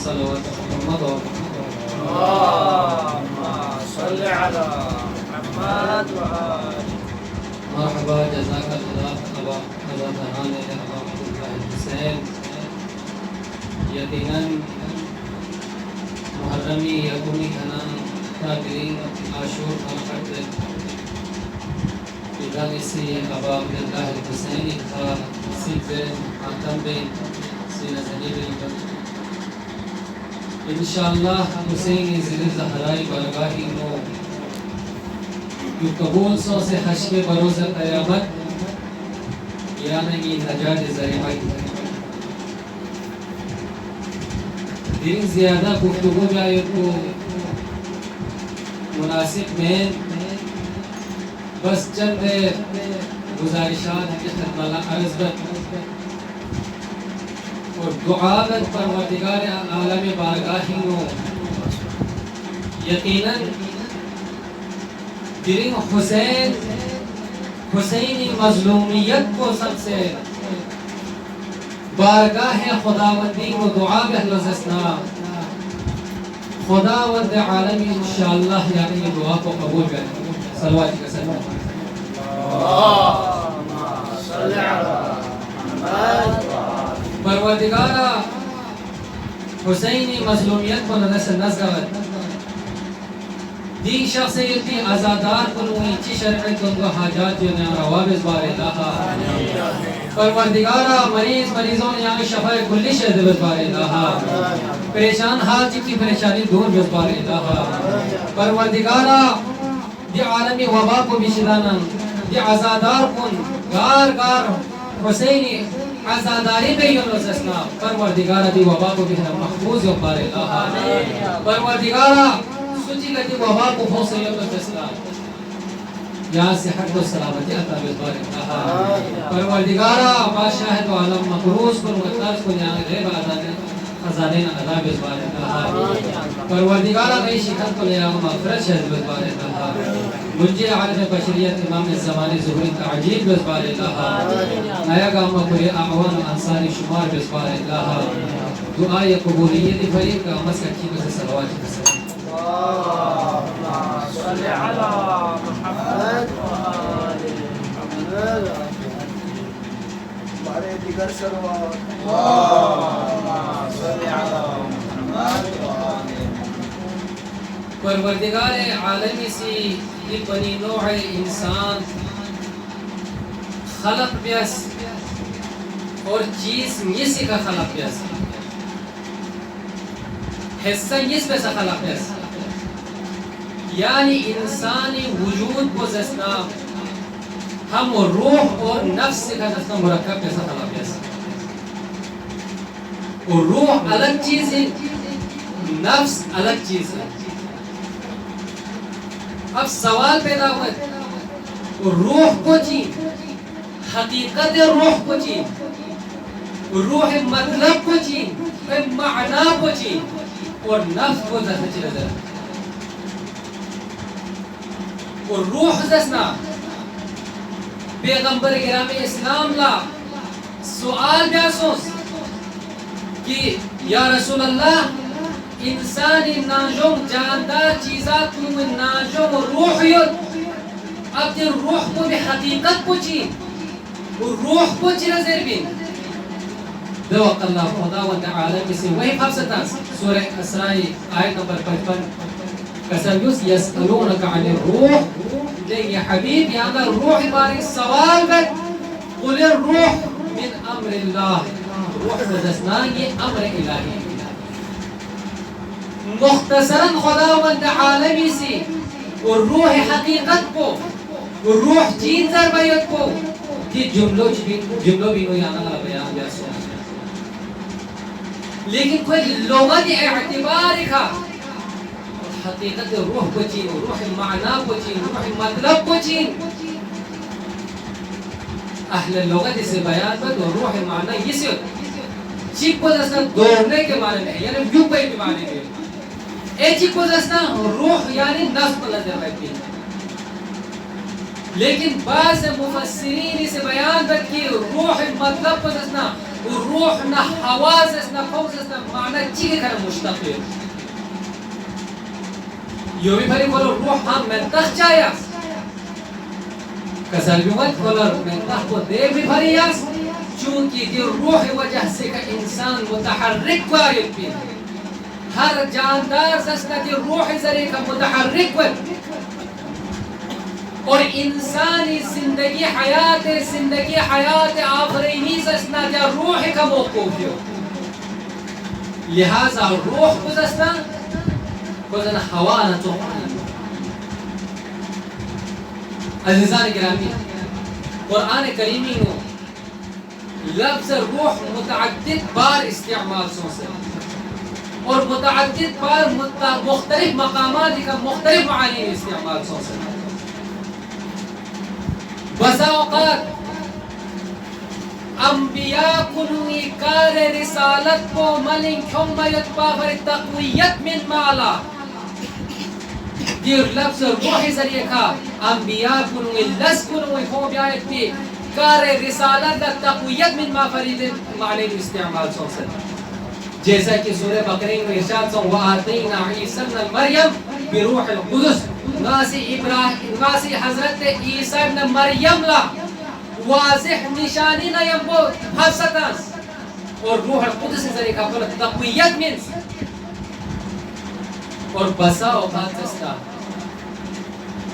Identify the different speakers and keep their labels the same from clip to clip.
Speaker 1: صلوات محمد
Speaker 2: اللهم صل على محمد وآل
Speaker 1: مرحبا جزاك الله أبا بهان أبا عبد الله الحسين یقیناً محرمی یکونی کھنا تاکرین عاشور خلقت ایدان اسی ابا عبد الله الحسینی تھا سید حاتم بن سینہ زنی بن انشاءاللہ حسینی زل زہرائی برگاہی نو جو قبول سو سے حشر بروز قیامت یعنی نجات ذریعی دین زیادہ گفتگو جائے تو مناسب میں بس چند گزارشات کی خدمت عرض اور دعاوت پروردگار عالم بارگاہی نو یقیناً گرین حسینی مظلومیت کو سب سے بارگاہ خداوندی کو دعا بہلوزسنا خداوند عالمی انشاءاللہ یعنی دعا کو قبول کریں صلوات کا سلام
Speaker 2: اللهم صل على محمد
Speaker 1: پروردگارا حسینی مظلومیت کو نظر نظر دین شخصیتی ازادار کنوی چی شرعی کنگو حاجات جو روابط بار اللہ پروردگارا مریضوں یہاں شفاء کلی شہد بار اللہ پریشان حال جی کی پریشانی دور بس بار اللہ پروردگارا دی عالمی وبا کو بشدانا دی ازادار کن گار گار حسینی ازاداری بے یونسنا پروردگارا دی وبا کو بہنا محفوظ بار اللہ پروردگارا سوچی گتی وبا کو ہو سیب الاسلام یا صحت و سلامتی عطا بزبار اللہ پروردگارا بادشاہت و عالم مقروض کن وطلاس کن یہاں غیب آزادی خزانین عطا بزبار اللہ پروردگارا غی شکل کن یہاں مغفرت شہد بزبار اللہ منجی عالم بشریت امام الزمانی ظہوری تعجیل بزبار اللہ آیا گا مقری اعوان و انصاری شمار بزبار اللہ دعای قبولیت فریم کا مسکتی بس صلوات بسر
Speaker 2: اللهم صل على محمد وآل محمد ہمارے دیگر سروات اللهم صل على محمد وآل
Speaker 1: پروردگار عالمی سی یہ بنی نوع انسان خلق بیس اور چیز یسی کا خلق بیس حصہ یس بیسا خلق بیس یعنی انسانی وجود کو زسنا ہم روح اور نفس کا زسنا مرکب کیسا خلق کیسا اور روح الگ چیز ہے نفس الگ چیز ہے اب سوال پیدا ہوا روح کو چی حقیقت روح کو چی روح مطلب کو چی معنی کو چی اور نفس کو زسنا چی نظر اور روح زسنا پیغمبر کرام اسلام لا سوال بیاسوس کہ یا رسول اللہ انسانی ناجم جاندار چیزات میں ناجم روحیت اب دی روح کو بھی حقیقت پوچھی اور روح کو چی نظر بین دوق اللہ خداوند عالم سے وہی حفظتا سورہ اسرائی آیت نمبر 55 کسلیوس یسألونک عن الروح لے حبیب یا اگر روح بارے سوال کر قل الروح من امر اللہ روح بزسنا یہ امر الہی مختصراً خداوند عالمی سے اور روح حقیقت کو اور روح چین ضربیت کو کہ جملوں بھی نو یانا اللہ بیان بیاسو لیکن کوئی لغت اعتبار کا حقیقت روح کو چین روح معنی کو چین روح مطلب کو چین اہل لغت سے بیان پر روح معنی یہ سے چیک کو دسنا دوڑنے کے معنی میں یعنی جو کوئی بھی معنی میں اے چیک کو دسنا روح یعنی نفس کو نظر رکھتی لیکن بعض مفسرین اسے بیان پر کی روح مطلب کو دسنا والروح نا حواسنا فوزنا معنى چیزی کر مشتق یومی پھری کولو روح ہم منتخ چاہیا کسل بیوت کولو منتخ کو دے بھی پھری یاس چونکہ دی روح وجہ سے کا انسان متحرک وارد بھی ہر جاندار زسنا دی روح ذریعہ کا متحرک وارد اور انسانی زندگی حیات آخرینی زسنا دی روح کا موقوف ہے لہذا روح کو زسنا وزن حوانا تقنين عزیزان گرامی قرآن کریمی نو لفظ روح متعدد بار استعمال سوسے اور متعدد بار مختلف مقامات کا مختلف معانی استعمال سوسے بسا اوقات انبیاء کنوی کار رسالت کو ملنگ کھمت پاور تقویت من مالا دیر لفظ روح ذریعہ کا انبیاء کنوی لس کنوی ہو بیایت بھی کار رسالت تقویت من ما فرید معنی استعمال سوسن جیسا کہ سورہ بقرین میں ارشاد سن وآتینا عیسیٰ ابن مریم بروح القدس ناسی حضرت عیسیٰ ابن مریم لا واضح نشانی نہ یمبو حفظتاس اور روح القدس ذریعہ کا فرد تقویت من اور بسا اوقات جستا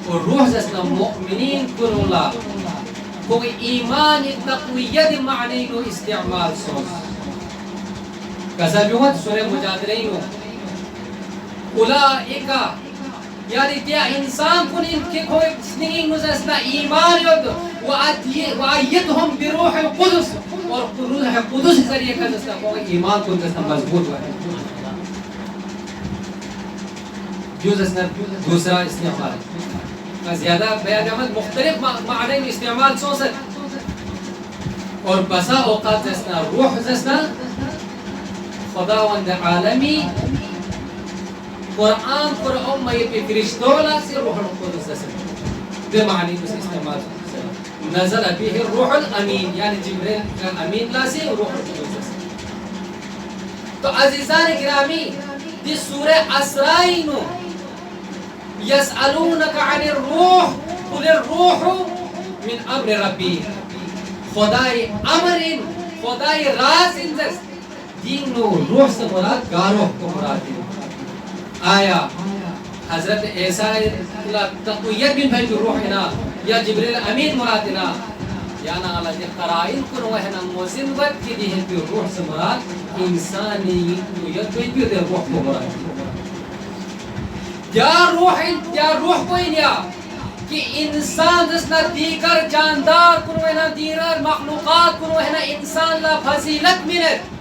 Speaker 1: اور روح جسنا مؤمنین کنو لا کوئی ایمان تقویت معنی نو استعمال سوز کسا بیوت سورہ مجادلینو اولائکا یعنی کیا انسان کن ان کے کوئی سنگین نزسنا ایمان یود وآیتهم بروح القدس اور روح القدس ذریعہ کا جسنا کوئی ایمان کن جسنا مضبوط ہوئے جو جسنا دوسرا استعمال زیادہ بیان جامد مختلف معنی میں استعمال سوسد اور بسا اوقات جسنا روح جسنا خداوند عالمی قرآن پر امّی پی فرشتولا سے روح القدس جسنا دے معنی اس استعمال نزل به الروح الامین یعنی جبریل امین لا سے روح القدس جسنا تو عزیزان گرامی دی سورہ اسرائینو يسألونك عن الروح قل الروح من امر ربی خدای امر خدای راز انزس دینو روح سے مراد گاروح کو مراد آیا حضرت عیسیٰ تقویت بن بھائی روحنا یا جبریل امین مرادنا یا نا اللہ جی قرائن کن وحنا موزن ود کی دیہن پی روح سے مراد انسانی تقویت بن پی روح کو مراد یا روح کوئی نیا کہ انسان جسنا دیگر جاندار کنو ہے نا دیگر مخلوقات کنو ہے نا انسان لا فضیلت منت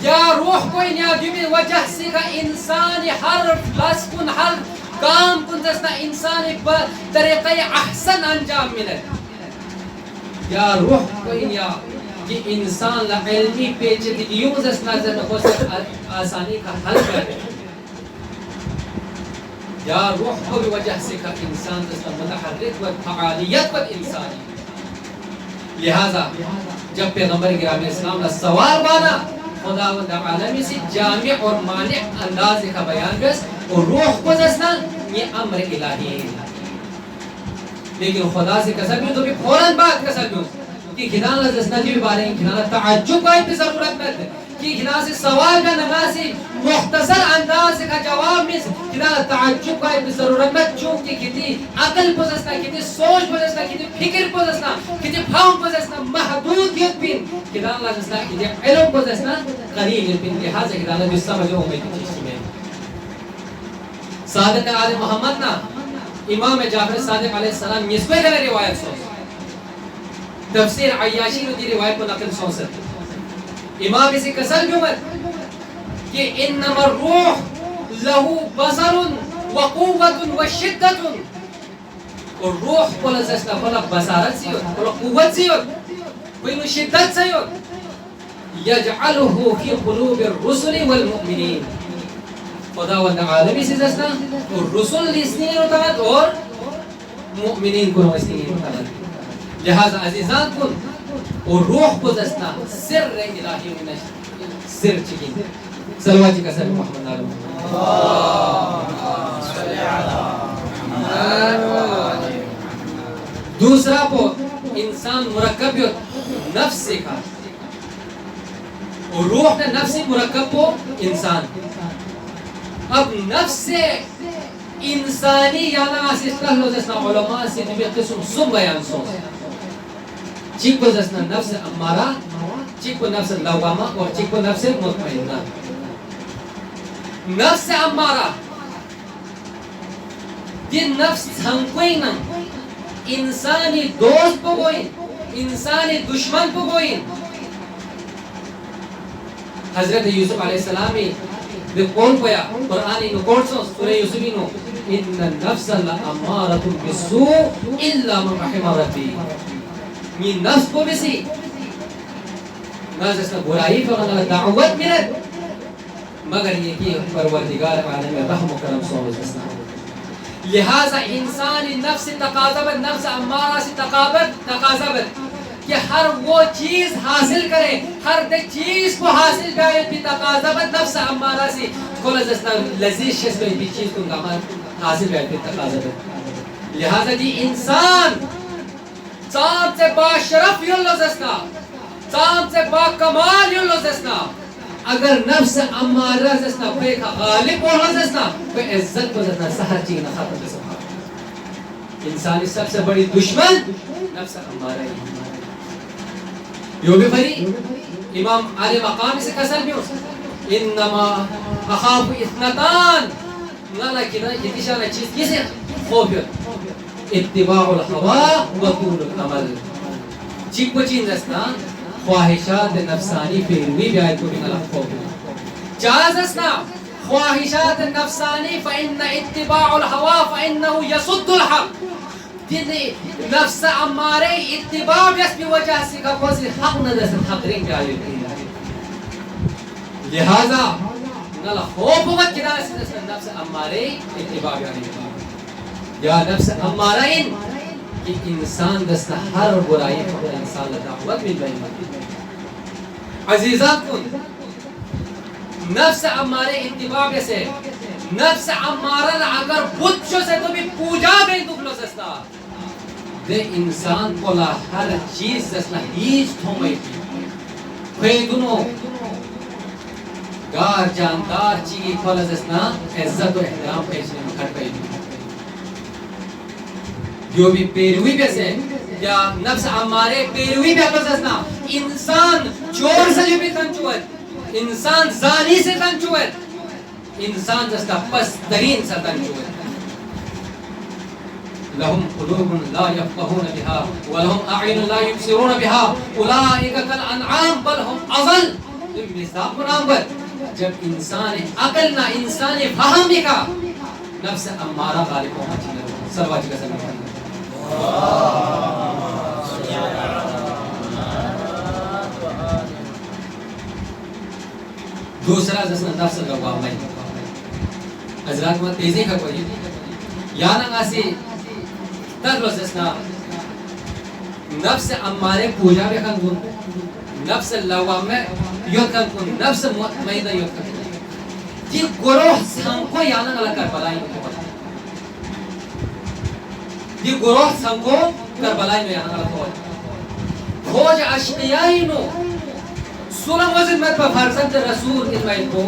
Speaker 1: یا روح کوئی نیا جمی وجہ سے کا انسان ہر لس کن ہر کام کن جسنا انسان طریقہ احسن انجام منت یا روح کوئی نیا کہ انسان لا علمی پیچیدگیوں جسنا آسانی کا حل کرے یا روح کو بھی وجہ سے کا انسان جسنا متحرک و فعالیت و انسانی لہذا جب پیغمبر گرامی اسلام نے سوال بانا خداوند عالمی سے جامع اور مانع انداز کا بیان بس اور روح کو جسنا یہ امر الہی ہے لیکن خدا سے قسم بھی تو بھی فوراً بات قسم بھی کہ کھنانا جسنا جی بھی بارے ہیں کھنانا تعجب کا بھی ضرورت مت ہے کہ کھنا سے سوال کا نماسی مختصر انداز کا جواب میں کھنا تعجب کا بھی ضرورت مت چونکہ کتنی عقل پوزسنا کتنی سوچ پوزسنا کتنی فکر پوزسنا کتنی فهم پوزسنا محدودیت بین کھنا اللہ جسنا کتنی علم پوزسنا قلیل بین لہذا کھنا اللہ جس سمجھو میں کچھ میں صادق آل محمد نا امام جعفر صادق علیہ السلام نسبت کرے روایت سوچ تفسیر عیاشی دی روایت کو نقل سوچ امام اسی قسم جمعت کہ انما الروح له بصر وقوة وشدت اور روح کولا زسنا کولا بصارت سیوت کولا قوت سیوت کوئی شدت سیوت یجعله فی قلوب الرسل والمؤمنین خداوند عالمی سے زسنا اور رسل لسنین اتمت اور مؤمنین کو نوستین اتمت لہذا عزیزان کن اور روح گذشتہ سر الہی من سر چکین صلواتی کا سر محمد علیہ دوسرا پو انسان مرکب نفس سے کا اور روح نے نفس مرکب پو انسان اب نفس سے انسانی یانا اسستا لوزسنا علماء سے نبی قسم سن بیان سن چیک کو جسنا نفس امارہ چیک کو نفس لوامہ اور چیک کو نفس مطمئنہ نفس امارہ دی نفس تھنکوئی نا انسانی دوست پو گوئیں انسانی دشمن پو گوئیں حضرت یوسف علیہ السلامی بے قول پویا قرآنی نو کورسو سورہ یوسفی نو ان النفس لامارۃ بالسوء الا من رحم ربی می نفس کو بسی نازسنا برائی فغنا دعوت میرد مگر یہ کہ پروردگار عالم رحم و کرم سوز اسنا لہذا انسانی نفس تقاضبت نفس امارہ سے تقاضبت کہ ہر وہ چیز حاصل کرے ہر چیز کو حاصل کرے بھی تقاضبت نفس امارہ سے کھولا جسنا لذیذ شس میں بھی چیز کو حاصل کرے بھی تقاضبت لہذا جی انسان چاند سے با شرف یلو جسنا چاند سے با کمال یلو جسنا اگر نفس امارہ جسنا کوئی کا غالب ہو جسنا کوئی عزت کو جسنا سہر چینا ختم جسنا انسانی سب سے بڑی دشمن نفس امارہ ہی یو بھی بھری امام علی مقام سے کسر بھی ہوں انما اخاف اثنتان نالا کنا یہ نشانہ چیز کیسے خوف اتباع الہوا و طول العمل چیک کو چین رسنا خواہشات نفسانی پیروی بھی آیت کو بھی نالا خوف جاز رسنا خواہشات نفسانی فإن اتباع الہوا فإنه يصد الحق نفس امارے اتباع بیس بھی وجہ سے کا کوئی حق نہ دے حق رنگ آئے لہذا نالا خوف وقت کنا سے نفس امارے اتباع بیس یا نفس امارہ کہ انسان دستا ہر برائی فقط انسان دعوت مل بہی عزیزات کن نفس امارے اتباع بیسے نفس امارہ اگر بت شو سے تو بھی پوجا بے دکھلو سستا دے انسان کو لا ہر چیز دسنا ہیچ تھومئی تھی کوئی دنوں گار جاندار چیگی کھولا دسنا عزت و احترام پیشنے میں کھٹ پئی تھی جو بھی پیروی بیسے یا نفس امارے پیروی بے پسسنا انسان چور سے جو بھی تنچوت انسان زانی سے تنچوت انسان جستا پس ترین سے تنچوت لهم قلوب لا يفقهون بها ولهم اعين لا يبصرون بها اولئك كالانعام بل هم اضل مثال منامبر جب انسان عقل نہ انسان فہم کا نفس امارہ غالب ہونا چاہیے سرواج کا سلام دوسرا جسنا نفس لوامہ حضرات میں تیزی کا کوئی یانا گاسی تک جسنا نفس امارے پوجا بے کن کن نفس لوامہ یوت کن کن نفس مطمئنہ یوت کن کن جی گروہ سنکو یانا گلا کربلائی میں ہوتا یہ گروہ سنکو کربلائی میں یانا گلا ہوتا فوج اشقیائی نو سلم وزن مت پر فرزند رسول اسماعیل کو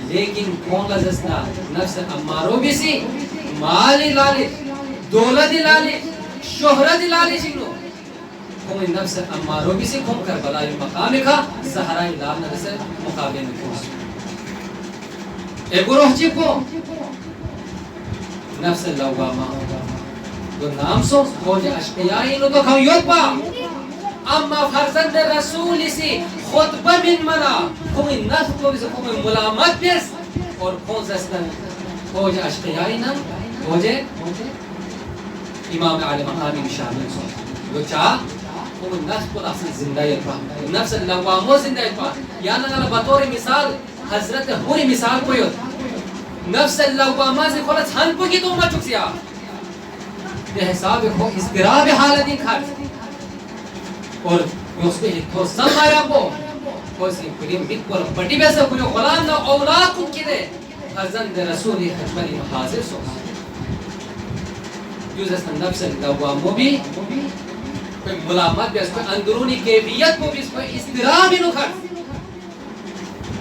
Speaker 1: لیکن کون لزسنا نفس امارو بھی سی مالی لالچ دولتی لالچ شہرتی لالچ انو کوئی نفس امارو بھی سی کھوم کربلائی مقامی کا زہرائی لالنا جسے مقابلے میں کھوس اے گروہ چی کو نفس لوامہ تو نام سو فوج اشقیائی نو تو کھو یوت پا اما فرزند رسول سے خطبہ من منا کوئی نفس کو بھی سے کوئی ملامت پیس اور کون زستن فوج اشقیائی نم فوج امام علی مقامی بشامل سو جو چاہ کوئی نفس کو اصل زندائیت پا نفس لوامو زندائیت پا یعنی اگر بطور مثال حضرت ہوری مثال کوئی ہوتا نفس لوامہ سے خلص ہن کو کی تو ما چک سیا بے حساب خو اضطراب حالتی کھاٹ اور یوسف تو سمایا بو کوسی کریم بیت پر پٹی بیسا کنو غلام نہ اولاد کو کیدے فرزند رسول خدمت حاضر سو یوزس نفس لوامو بھی کوئی ملامت بھی اس کو اندرونی کیفیت کو بھی اس کو اضطراب ہی نکھر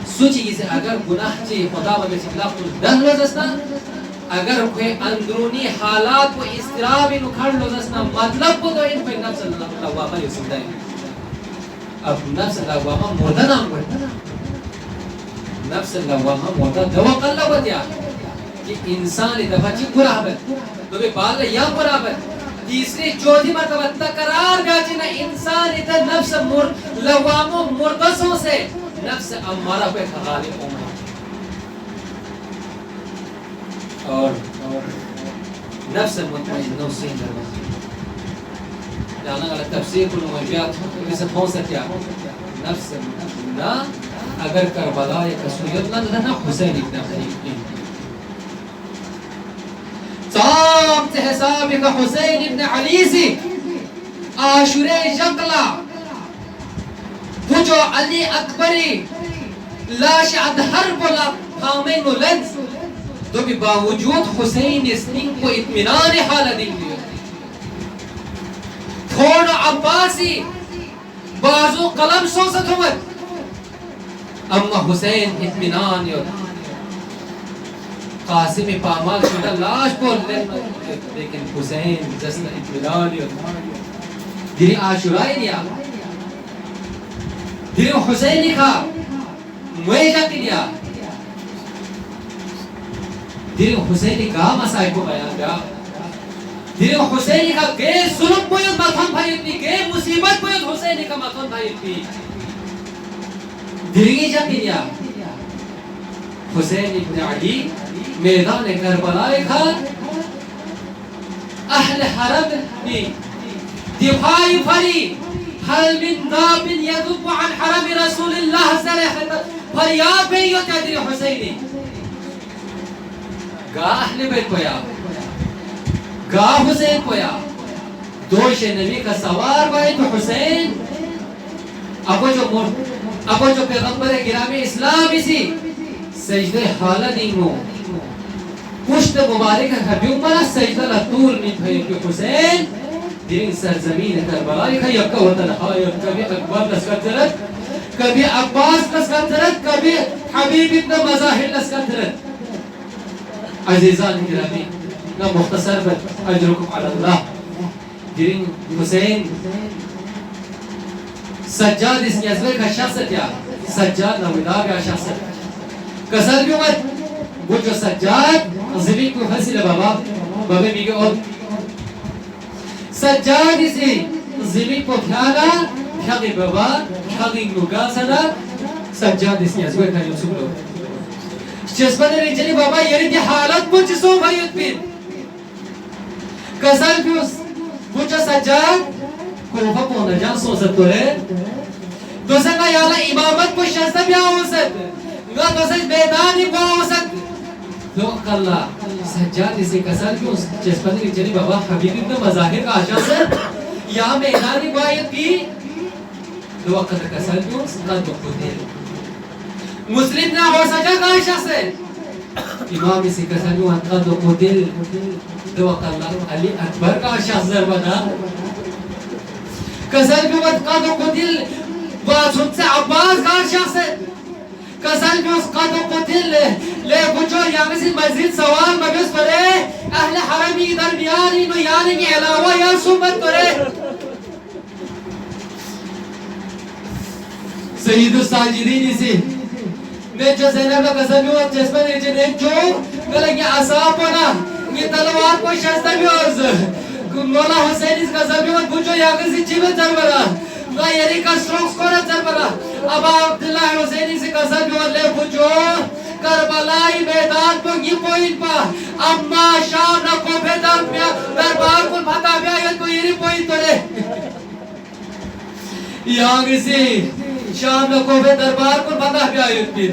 Speaker 1: سوچی اسے اگر گناہ چی خدا و بیسی خلاف کل دن لوزسنا اگر کوئی اندرونی حالات کو اضطراب ہی نکھر لوزسنا مطلب کو تو ان کوئی نفس لوامہ یہ سکتا ہے اب نفس لوامہ مردہ نام کو نفس لوامہ مردہ دوق اللہ کو دیا کہ انسان دفعہ چی قرابت تو بھی بال یا قرابت تیسری چوتھی مرتبہ تقرار گا جنا انسان ادھر نفس لوامو مردسوں سے نفس امارہ پہ غالب ہونا اور نفس مطمئنوں سے دروازہ جانا غلط تفسیر کو نوجیات جسے پھون سکیا نفس مطمئنہ اگر کربلا یا کسویت نہ دھنا حسین ابن علی صاحب سے حساب کا حسین ابن علی سی عاشورے شکلا وہ جو علی اکبری لاش ادھر بولا خامین و لنز تو بھی باوجود حسین اس دن کو اطمینان حال دیں گے تھوڑا عباسی بازو قلم سو ستھوت اما حسین اطمینان یود قاسم پامال شدہ لاش بول لیکن حسین جسنا اطمینان یود دری عاشورائی دیا دری حسینی کا مویجہ کی دیا دری حسینی کا مسائل کو بیان دیا دری حسینی کا گے ظلم بوید ماتھان بھائیت بھی گے مصیبت بوید حسینی کا ماتھان بھائیت بھی دری جا کی دیا حسین ابن علی میدان کربلائی کھا اہل حرم میں دفاعی فری حل من داب یدب عن حرم رسول اللہ صلی اللہ علیہ وسلم فریاد بھی یو تیدری حسینی گاہ اہل بیت پویا گاہ حسین پویا دوش نبی کا سوار بائی تو حسین ابو جو پیغمبر گرامی اسلام اسی سجدہ حالت انہوں پشت مبارک حبیب ملا سجدہ لطول میں بھائی کہ حسین دین سرزمین کربلائی کا یکا وطن حائر کبھی اکبر لسکر ترد کبھی عباس لسکر ترد کبھی حبیب ابن مظاہر لسکر ترد عزیزان گرامی نا مختصر بد اجرکم علی اللہ دین حسین سجاد اس نیازوے کا شخص کیا سجاد نویدہ کا شخص کسر بھی مت وہ جو سجاد زمین کو حسل بابا بیگے اور سجاد اسی زمین کو پھیالا پھیالی بابا پھیالی نگا سنا سجاد اس نیازوے کا یوسف لوگ چسپن ریجنی بابا یعنی دی حالت پوچھ سو بھائیت پید کسر بھی اس وہ جو سجاد کوفہ پونا جان سو ست تو ہے دوسرا کا یالا امامت کو شہستہ بھی آؤ ست گا دوسرا بیدانی کو آؤ ست دو اللہ سجاد اسے کسر بھی اس چسپن ریجنی بابا حبیب ابن مظاہر کا آشا ست یہاں میدانی کو آیت کی دو وقت کسر بھی اس قد کو دل مسلم نہ ہو سکا کا آشا سے امام اسے کسر بھی اس قد کو دل دو وقت اللہ علی اکبر کا آشا ضرب بنا کسر بھی اس قد کو دل بازم سے عباس کا آشا سے کسر بھی اس قد کو دل لے بچو یعنی سے مزید سوال مبیس کرے اہل حرمی درمیانی نو یعنی کی علاوہ یا سمت کرے سید الساجدین اسی نے جو زینب کا کسر بھی اس جس پر ایجن ایک جو ملنگی عصاب ہونا یہ تلوار کو شہستہ بھی اس مولا حسین اس کسر بھی اس بچو یعنی سے چیمت ضربرا نا یعنی کا سٹرونگز کورت ضربرا اب عبداللہ حسینی سے کسر بھی اس لے بچو کربلائی میدان کو یہ پوائنٹ پا اما شام نہ کو بیدار پیا دربار کو بھتا پیا یہ کو یہ پوائنٹ تو لے یہاں کسی شام نہ کو دربار کو بھتا پیا یہ پیر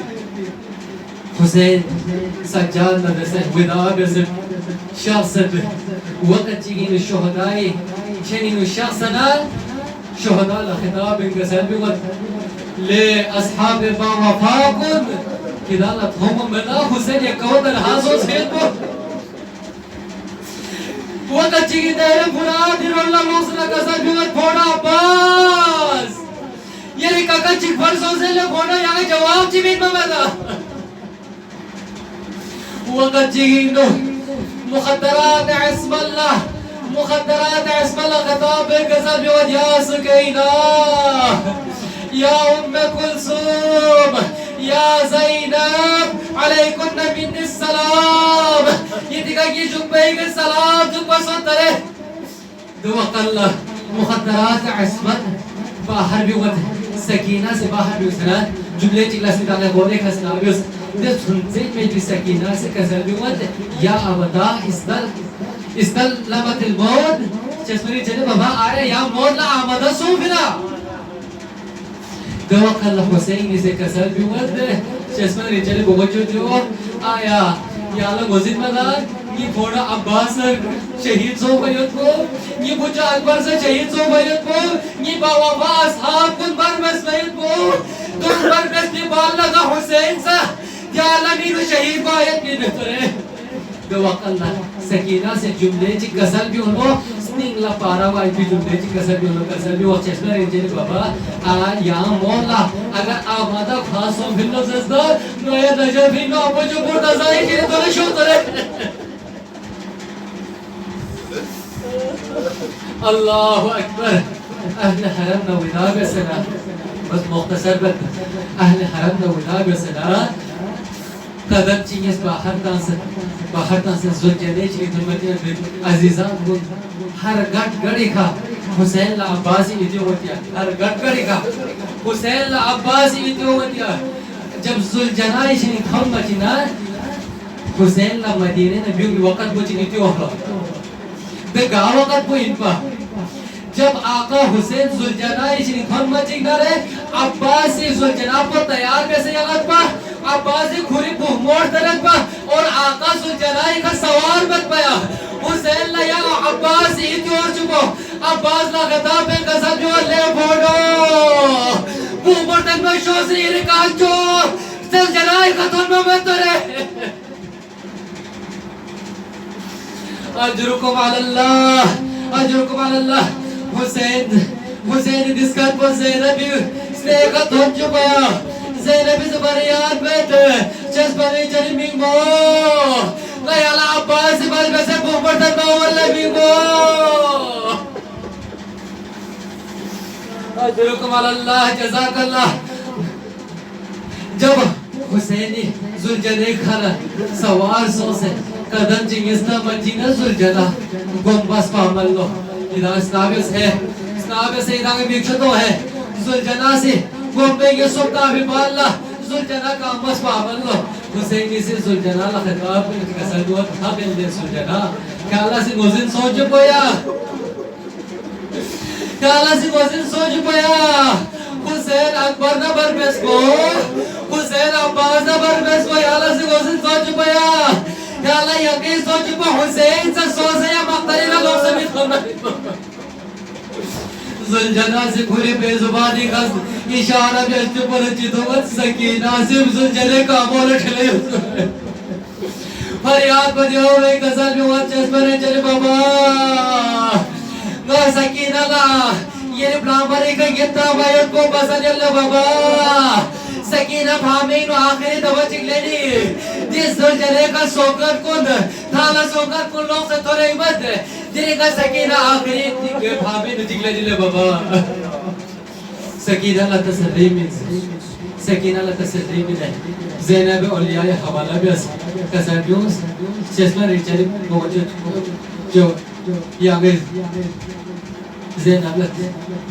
Speaker 1: حسین سجاد مدرسہ ودعا بزر شخصت وقت چیگین شہدائی چنین شخصنا شهداء لخطاب انقسم بوقت لأصحاب ما وفاكم كذا هم منا حسين يكون الحاسوس هيتبو وقت چیگی دیر فراد دیر اللہ موسیقى قسم بوقت پھوڑا عباس یعنی کاکا چیگ فرسوں سے لے پھوڑا یہاں جواب چی بین ممدہ وقت چیگی نو مخدرات عصم اللہ مخدرات عصم الله خطاب بقصب يود يا سكينة يا أم كلثوم يا زينب عليكن من السلام يدقى يجوك بيك السلام جوك بصدره دوق الله مخدرات عصم باهر بيوت سكينة سے باہر بھی اسنا جملے چکلا سے دانے بولے کھسنا بھی اس دے سنزی میں بھی سکینہ سے کسر بیوت یا ابدا استلمت الموت چشمری چلے بابا آرے یا موت لا آمدہ سوفنا دوق اللہ حسین سے کسر بیوت چشمری چلے بگوچو دیو آیا یا اللہ مزید مدار یہ بوڑا عباس شہید سو بیت کو یہ بچہ اکبر سے شہید سو بیت کو یہ باوابا اصحاب کن برمس بیت کو تم برمس کی بال لگا حسین سا یا اللہ میرو شہید کو آیت کی نترے دوق اللہ سکینہ سے جملے چی کسل بھی انہوں سنینگ لا پارا وائی بھی جملے چی کسل بھی انہوں کسل بھی وقت چشمہ رنجے بابا یا مولا اگر آمادہ خاصوں بھلو ززدہ نوے دجا بھی نو اپو جو بورتا زائی کی نتونے شو ترے اللہ اکبر اہل حرم نویدہ بسنا بس مختصر بد اہل حرم نویدہ بسنا قدم چینیس باہر تانسن زلجنے چلی دھرمتی عزیزان بود ہر گھٹ گڑی کا حسین لا عباسی ایتیو ہوتیا ہر گھٹ گڑی کا حسین لا عباسی ایتیو ہوتیا جب زلجنائی چنی تھم بچینا حسین لا مدینے نبیوں وقت بچین ایتیو ہوتیا بگا وقت بو ان پا جب آقا حسین زلجنائی چنی تھم بچینا رہے عباسی زلجنا پر تیار کیسے یغت پا عباسی کھوری پو موڑ درد پا اور آقا زلجنائی کا سوار بت پایا حسین لا یا عباسی ایتیو ہو چکو عباس لا خطاب پہ قصد جو لے بھوڑو پو مرتن میں شوزری رکان جو زلجنائی کا تھن میں بترے اجرکم علی اللہ حسین دسکت پر زینبی سنیکت ہن چکیا زینبی زبریان بیت چسپنی چلی مینگو غیالا عباسی بل بسے بوپرتن باولا مینگو اجرکم علی اللہ جزاک اللہ جب حسینی زلجنے کھانا سوار سو سے قدم چنگستا منجینا زلجنہ گنبس پامل لو ادھا اسنابیس ہے اسنابیس ہے ادھا بیکشتو ہے زلجنہ سے گنبے کے سبتا بھی بالا زلجنہ کا امس پامل لو حسینی سے زلجنہ لخطاب کسر دوا تھا بلدے زلجنہ کہ اللہ سے گوزن سوچ پویا کہ اللہ سے گوزن سوچ پویا حسین اکبر نبر بیس کو حسین عباس نبر بیس کو یا اللہ سے گوزن سوچ پویا یا اللہ یقین سوچ پو حسین سے سوزے یا مقتلی نہ لوگ سمیت کرنا زلجنہ سے کھوری بے زبانی خست اشارہ بیشت پر چیتوت سکینہ سے زلجنے کا مولا ٹھلے فریاد پر دیو میں قصد میں وقت چس پر چلے بابا گا سکینہ لا یہ پلامبری کا گتا بایت کو پسند اللہ بابا سکینہ بھامین و آخری دوا چک لینی جس زلجنے کا سوکت کن تھانا سوکت کن لوگ سے تھوڑے امت جنہیں کا سکینہ آخری بھامین چک لینی بابا سکینہ اللہ تسلی من سکینہ اللہ تسلی من زینب اولیاء حوالہ بیس کسردیوس چشمہ ریچلی موجود جو یہ آگے زینب اللہ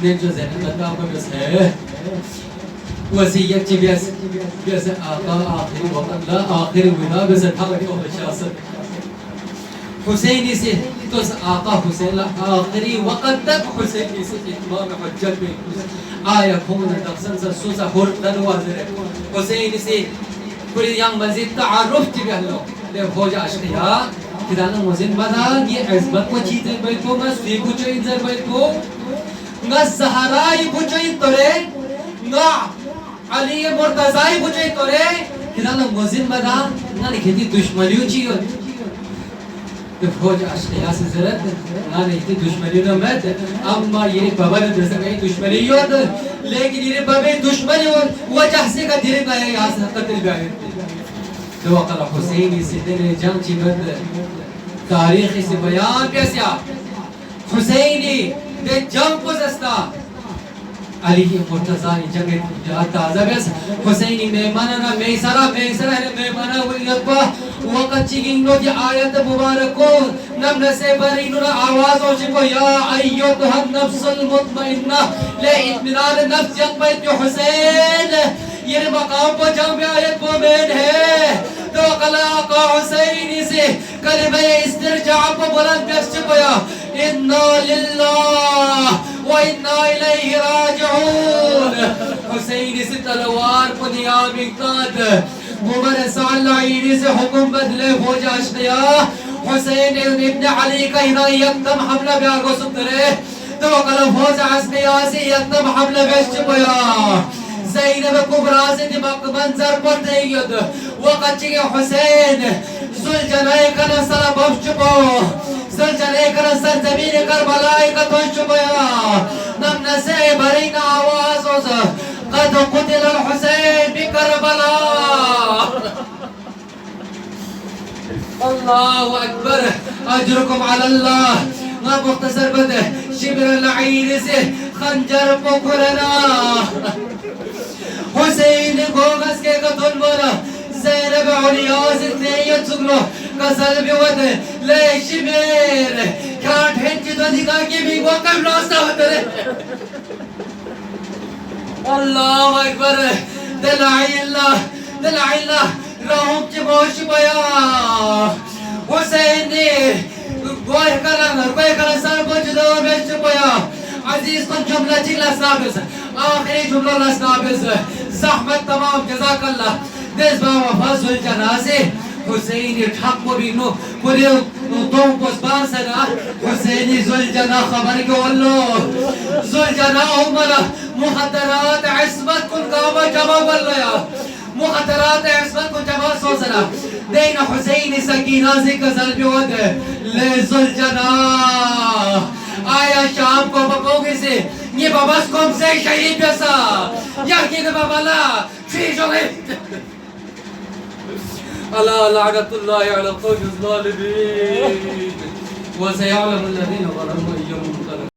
Speaker 1: نیک جو زینب اللہ آپ کا بیس ہے وسیعت چی بیس آقا آخری وقت لا آخری ودا بیس تھاکی و بشاست حسینی سے تو آقا حسین آخری وقت تک حسینی سے اتمام حجت میں آیا کھون تقسن سے سوسا حرطن وازر حسینی سے پوری یہاں مزید تعارف چی بیس لو لے خوج عشقیہ کدانا مزید بدا یہ عزبت کو چیزیں بیت کو مسوی کو چو انزر بیت کو نا زہرائی بچوئی تورے نا علی مرتضائی بچوئی تورے کدالا موزن بدا نا نکھتی دشمنیو چیو فوج اشقیا سے زرد نا نکھتی دشمنیو نمت اما یہ بابا نے درسا کہیں دشمنیو لیکن یہ بابا دشمنیو وجہ سے کا دھیرے گایا یہاں سے قتل بھی آئے دو اقل حسینی سے دل جنگ چی بد تاریخی سے بیان پیسیا حسینی دے جنگ کو زستا علی مرتضی جنگ تازہ بیس حسینی میمانہ میسرہ میمانہ ولیتبا وقت چگنگو دی آیت مبارکو نم نسے برینو نا آواز ہو چکو یا ایتها النفس المطمئنہ لے اطمینان نفس جنگ بیت حسین یہ مقام پر جنگ میں آیت مومن ہے تو قلاقہ حسینی سے کلمہ استرجاع کو بلند پیس چکویا اِنَّا لِلَّهِ وَإِنَّا إِلَيْهِ راجعون حسینی سے تلوار کو نیام اقتاد عمر سالعینی سے حکم بدلے فوج اشقیا حسین ابن علی کا ہنا یکدم حملہ بے آگو سکترے تو قلب فوج اشقیا سے یکدم حملہ بیش چکویا زینب کبرا سے دماغ منظر پر دیگید وقت چکے حسین زلجنائی کا نصر بف چکو زلجنائی کا نصر زمین کربلائی کا توش چکویا نم نسے برین آواز ہوزا قد قتل الحسین بکربلا اللہ اکبر اجرکم علی اللہ نا مختصر بد شبر العین سے خنجر پکرنا حسین گوگس کے قتل بولا زینب علیاز اتنیت سکلو قسل بیوت لے شبیر کھاٹ ہنچی تو دکھا کی بھی وقم راستہ ہوتا رہے اللہ اکبر دلعی اللہ رہم چی موش بیا حسین نے گوئے کلا سر بچ دو بیش بیا عزیز کن جملہ چی لسنابس آخری جملہ لسنابس زحمت تمام جزاک اللہ دیس با وفاظ الجنازے حسینی ٹھاک مبینو پوری توم پسبان سنا حسینی زلجنا خبر کے واللو زلجنا عمر مخدرات عصمت کن کاما جمع واللیا مخدرات عصمت کن جمع سو سنا دین حسینی سکینہ سے کسل بیود لے زلجنا آیا شام کو بپوگی سے یہ باباس کم سے شہید بیسا یکی دے بابالا چی جو گئی اللہ لعنت اللہ علی القوم الظالمین وسيعلم الذين ظلموا أيهم منقلب